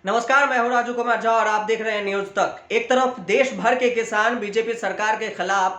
नमस्कार, मैं हूं राजू कुमार झा और आप देख रहे हैं न्यूज तक। एक तरफ देश भर के किसान बीजेपी सरकार के खिलाफ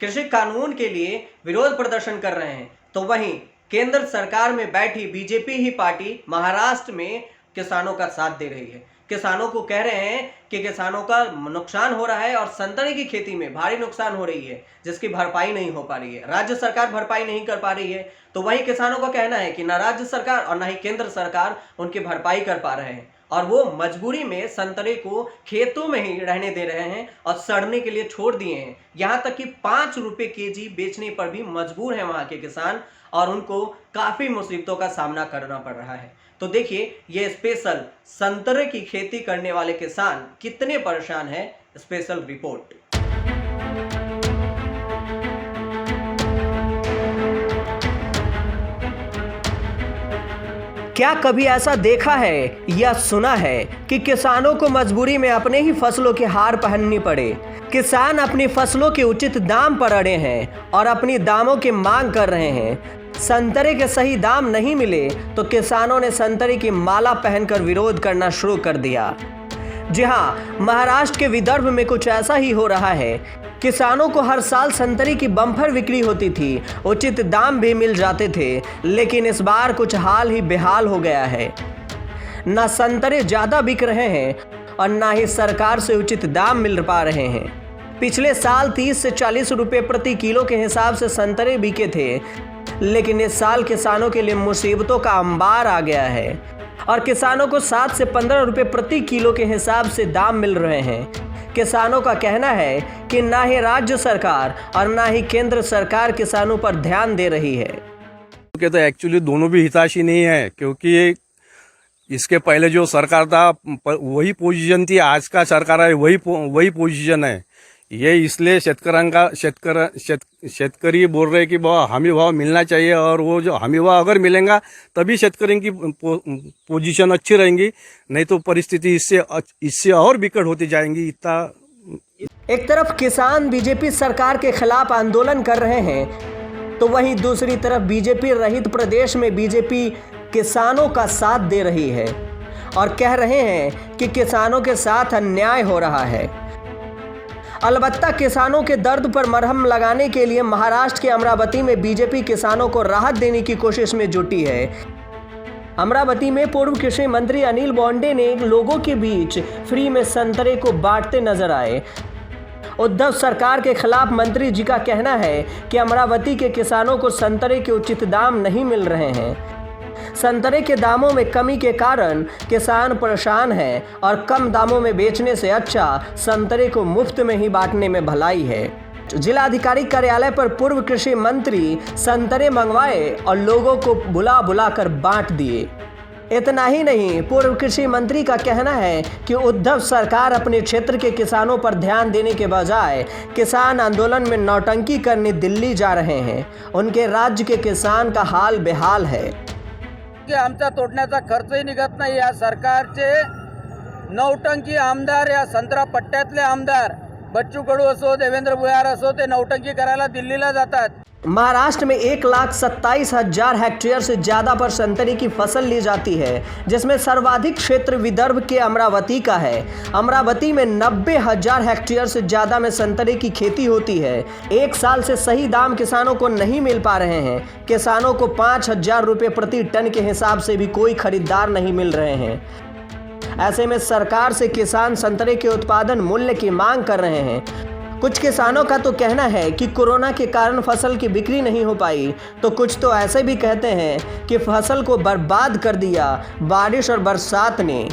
कृषि कानून के लिए विरोध प्रदर्शन कर रहे हैं, तो वहीं केंद्र सरकार में बैठी बीजेपी ही पार्टी महाराष्ट्र में किसानों का साथ दे रही है। किसानों को कह रहे हैं कि किसानों का नुकसान हो रहा है और संतरे की खेती में भारी नुकसान हो रही है, जिसकी भरपाई नहीं हो पा रही है। राज्य सरकार भरपाई नहीं कर पा रही है, तो वहीं किसानों का कहना है कि न राज्य सरकार और न ही केंद्र सरकार उनकी भरपाई कर पा रहे हैं और वो मजबूरी में संतरे को खेतों में ही रहने दे रहे हैं और सड़ने के लिए छोड़ दिए हैं। यहाँ तक कि 5 रुपए केजी बेचने पर भी मजबूर हैं वहाँ के किसान और उनको काफ़ी मुसीबतों का सामना करना पड़ रहा है। तो देखिए ये स्पेशल संतरे की खेती करने वाले किसान कितने परेशान हैं, स्पेशल रिपोर्ट। क्या कभी ऐसा देखा है या सुना है कि किसानों को मजबूरी में अपने ही फसलों की हार पहननी पड़े? किसान अपनी फसलों के उचित दाम पर अड़े हैं और अपनी दामों की मांग कर रहे हैं। संतरे के सही दाम नहीं मिले तो किसानों ने संतरे की माला पहनकर विरोध करना शुरू कर दिया। जी हाँ, महाराष्ट्र के विदर्भ में कुछ ऐसा ही हो रहा है। किसानों को हर साल संतरे की बम्पर बिक्री होती थी, उचित दाम भी मिल जाते थे, लेकिन इस बार कुछ हाल ही बेहाल हो गया है। ना संतरे ज़्यादा बिक रहे हैं और ना ही सरकार से उचित दाम मिल पा रहे हैं। पिछले साल 30 से 40 रुपये प्रति किलो के हिसाब से संतरे बिके थे, लेकिन इस साल किसानों के लिए मुसीबतों का अंबार आ गया है और किसानों को 7 से 15 रुपये प्रति किलो के हिसाब से दाम मिल रहे हैं। किसानों का कहना है कि ना ही राज्य सरकार और ना ही केंद्र सरकार किसानों पर ध्यान दे रही है। तो एक्चुअली दोनों भी हितैषी नहीं है, क्योंकि इसके पहले जो सरकार था वही पोजीशन थी, आज का सरकार है वही पोजीशन है। ये इसलिए शेतकरी बोल रहे हैं कि हमी भाव मिलना चाहिए और वो जो हमी भाव अगर मिलेगा तभी शेतकरी की पोजीशन अच्छी रहेंगी, नहीं तो परिस्थिति इससे और बिकट होती जाएंगी। इतना एक तरफ किसान बीजेपी सरकार के खिलाफ आंदोलन कर रहे हैं, तो वहीं दूसरी तरफ बीजेपी रहित प्रदेश में बीजेपी किसानों का साथ दे रही है और कह रहे हैं कि किसानों के साथ अन्याय हो रहा है। अलबत्ता किसानों के दर्द पर मरहम लगाने के लिए महाराष्ट्र के अमरावती में बीजेपी किसानों को राहत देने की कोशिश में जुटी है। अमरावती में पूर्व कृषि मंत्री अनिल बोंडे ने लोगों के बीच फ्री में संतरे को बांटते नजर आए। उद्धव सरकार के खिलाफ मंत्री जी का कहना है कि अमरावती के किसानों को संतरे के उचित दाम नहीं मिल रहे हैं। संतरे के दामों में कमी के कारण किसान परेशान हैं और कम दामों में बेचने से अच्छा संतरे को मुफ्त में ही बांटने में भलाई है। जिलाधिकारी कार्यालय पर पूर्व कृषि मंत्री संतरे मंगवाए और लोगों को बुला बुला कर बांट दिए। इतना ही नहीं, पूर्व कृषि मंत्री का कहना है कि उद्धव सरकार अपने क्षेत्र के किसानों पर ध्यान देने के बजाय किसान आंदोलन में नौटंकी करने दिल्ली जा रहे हैं। उनके राज्य के किसान का हाल बेहाल है की आमचा तोडण्याचा खर्चही निघत नाही। या सरकारचे नौटंकी आमदार, या संत्रा पट्ट्यातले आमदार बच्चू कडू असो, देवेंद्र भुयार असो, ते नौटंकी करायला दिल्लीला जातात। महाराष्ट्र में 1,27,000 हेक्टेयर से ज़्यादा पर संतरे की फसल ली जाती है, जिसमें सर्वाधिक क्षेत्र विदर्भ के अमरावती का है। अमरावती में 90,000 हेक्टेयर से ज़्यादा में संतरे की खेती होती है। एक साल से सही दाम किसानों को नहीं मिल पा रहे हैं। किसानों को 5,000 रुपये प्रति टन के हिसाब से भी कोई खरीदार नहीं मिल रहे हैं। ऐसे में सरकार से किसान संतरे के उत्पादन मूल्य की मांग कर रहे हैं। कुछ किसानों का तो कहना है कि कोरोना के कारण फसल की बिक्री नहीं हो पाई, तो कुछ तो ऐसे भी कहते हैं कि फसल को बर्बाद कर दिया बारिश और बरसात ने।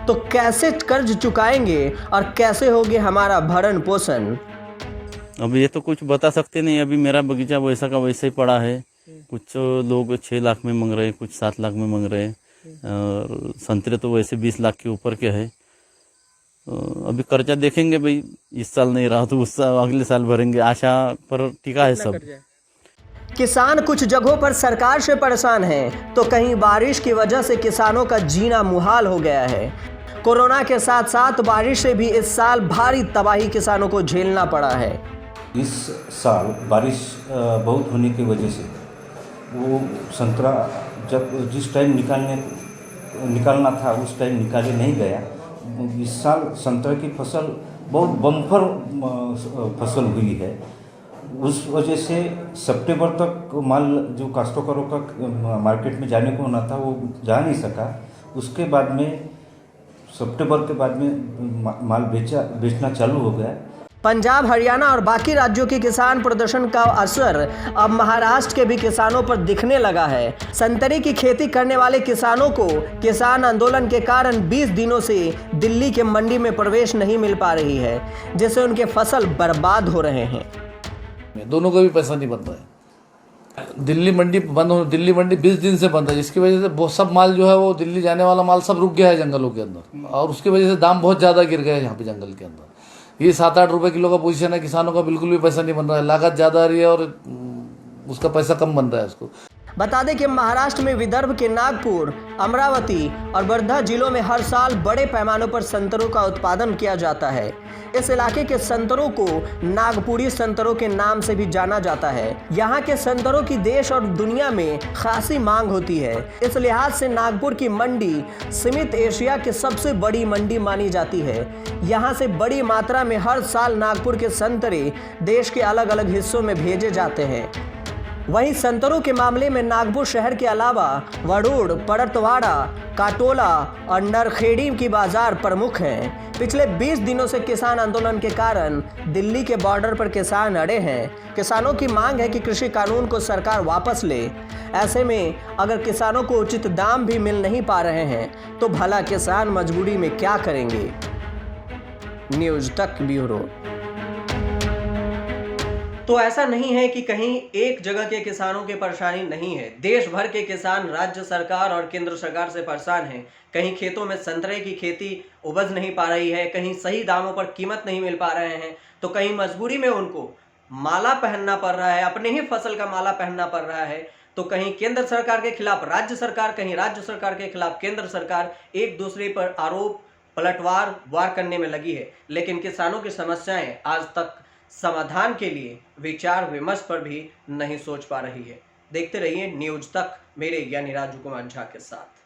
तो कैसे कर्ज चुकाएंगे और कैसे होगी हमारा भरण पोषण? अब ये तो कुछ बता सकते नहीं। अभी मेरा बगीचा वैसा का वैसा ही पड़ा है। कुछ लोग 6 लाख में मांग रहे हैं, कुछ 7 लाख में मांग रहे हैं और संतरे तो वैसे 20 लाख के ऊपर के है। अभी कर्जा देखेंगे भाई, इस साल नहीं रहा तो उस साल अगले साल भरेंगे, आशा पर टिका है सब। किसान कुछ जगहों पर सरकार से परेशान हैं, तो कहीं बारिश की वजह से किसानों का जीना मुहाल हो गया है। कोरोना के साथ साथ बारिश से भी इस साल भारी तबाही किसानों को झेलना पड़ा है। इस साल बारिश बहुत होने की वजह से वो संतरा जब जिस टाइम निकालने निकालना था उस टाइम निकाले नहीं गया। इस साल संतरे की फसल बहुत बम्पर फसल हुई है। उस वजह से सितंबर तक माल जो काश्तकारों का मार्केट में जाने को होना था वो जा नहीं सका। उसके बाद में सितंबर के बाद में माल बेचना चालू हो गया। पंजाब, हरियाणा और बाकी राज्यों के किसान प्रदर्शन का असर अब महाराष्ट्र के भी किसानों पर दिखने लगा है। संतरे की खेती करने वाले किसानों को किसान आंदोलन के कारण 20 दिनों से दिल्ली के मंडी में प्रवेश नहीं मिल पा रही है, जिससे उनके फसल बर्बाद हो रहे हैं। दोनों का भी पैसा नहीं बन रहा है। दिल्ली मंडी बंद हो, दिल्ली मंडी 20 दिन से बंद है, जिसकी वजह से बहुत सब माल जो है वो दिल्ली जाने वाला माल सब रुक गया है जंगलों के अंदर, और उसकी वजह से दाम बहुत ज़्यादा गिर गए यहाँ पे जंगल के अंदर। ये 7-8 रुपए किलो का पोजीशन है, किसानों का बिल्कुल भी पैसा नहीं बन रहा है, लागत ज़्यादा आ रही है और उसका पैसा कम बन रहा है उसको। बता दें कि महाराष्ट्र में विदर्भ के नागपुर, अमरावती और वर्धा जिलों में हर साल बड़े पैमाने पर संतरों का उत्पादन किया जाता है। इस इलाके के संतरों को नागपुरी संतरों के नाम से भी जाना जाता है। यहाँ के संतरों की देश और दुनिया में खासी मांग होती है। इस लिहाज से नागपुर की मंडी सीमित एशिया की सबसे बड़ी मंडी मानी जाती है। यहाँ से बड़ी मात्रा में हर साल नागपुर के संतरे देश के अलग अलग हिस्सों में भेजे जाते हैं। वहीं संतरों के मामले में नागपुर शहर के अलावा वड़ूड़, परतवाड़ा, काटोला और नरखेड़ी की बाजार प्रमुख हैं। पिछले 20 दिनों से किसान आंदोलन के कारण दिल्ली के बॉर्डर पर किसान अड़े हैं। किसानों की मांग है कि कृषि कानून को सरकार वापस ले। ऐसे में अगर किसानों को उचित दाम भी मिल नहीं पा रहे हैं तो भला किसान मजबूरी में क्या करेंगे। न्यूज़ तक ब्यूरो। तो ऐसा नहीं है कि कहीं एक जगह के किसानों की परेशानी नहीं है। देश भर के किसान राज्य सरकार और केंद्र सरकार से परेशान हैं। कहीं खेतों में संतरे की खेती उपज नहीं पा रही है, कहीं सही दामों पर कीमत नहीं मिल पा रहे हैं, तो कहीं मजबूरी में उनको माला पहनना पड़ रहा है, अपने ही फसल का माला पहनना पड़ रहा है। तो कहीं केंद्र सरकार के खिलाफ राज्य सरकार, कहीं राज्य सरकार के खिलाफ केंद्र सरकार एक दूसरे पर आरोप पलटवार वार करने में लगी है। लेकिन किसानों की समस्याएं आज तक समाधान के लिए विचार विमर्श पर भी नहीं सोच पा रही है। देखते रहिए न्यूज़ तक मेरे यानी राजू कुमार झा के साथ।